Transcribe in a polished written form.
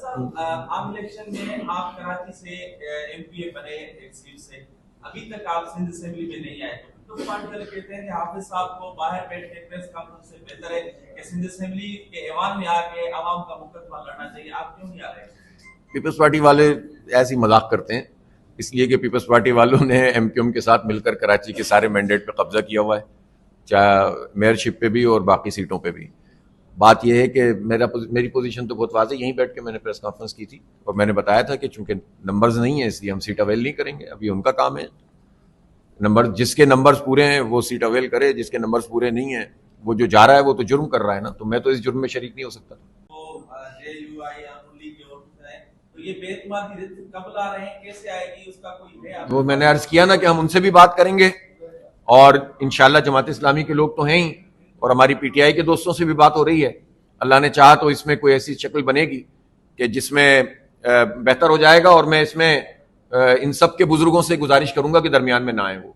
صاحب عام الیکشن میں آپ کراچی سے ایم پی اے بنے ایک سیٹ سے، ابھی تک آپ سندھ اسمبلی میں نہیں آئے، تو پارٹی والے کہتے ہیں کہ حافظ صاحب کو باہر بیٹھ کے پریس کانفرنس سے بہتر ہے کہ سندھ اسمبلی کے ایوان میں آ کے عوام کا مقدمہ لڑنا چاہیے، آپ کیوں نہیں آ رہے؟ پیپلز پارٹی والے ایسی مذاق کرتے ہیں، اس لیے کہ پیپلز پارٹی والوں نے ایم کیو ایم کے ساتھ مل کر کراچی کے سارے مینڈیٹ پہ قبضہ کیا ہوا ہے، چاہے میئرشپ پہ بھی اور باقی سیٹوں پہ بھی۔ بات یہ ہے کہ میری پوزیشن تو بہت واضح، یہیں بیٹھ کے میں نے پریس کانفرنس کی تھی اور میں نے بتایا تھا کہ چونکہ نمبرز نہیں ہیں اس لیے ہم سیٹ اویل نہیں کریں گے، ابھی ان کا کام ہے نمبر، جس کے نمبرز پورے ہیں وہ سیٹ اویل کرے، جس کے نمبرز پورے نہیں ہیں وہ جو جا رہا ہے وہ تو جرم کر رہا ہے نا، تو میں تو اس جرم میں شریک نہیں ہو سکتا۔ یہ بے اعتمادی کب لا رہے ہیں، کیسے آئے گی، اس کا کوئی ہے؟ وہ میں نے عرض کیا نا کہ ہم ان سے بھی بات کریں گے اور انشاءاللہ جماعت اسلامی کے لوگ تو ہیں ہی، اور ہماری پی ٹی آئی کے دوستوں سے بھی بات ہو رہی ہے، اللہ نے چاہا تو اس میں کوئی ایسی شکل بنے گی کہ جس میں بہتر ہو جائے گا، اور میں اس میں ان سب کے بزرگوں سے گزارش کروں گا کہ درمیان میں نہ آئیں وہ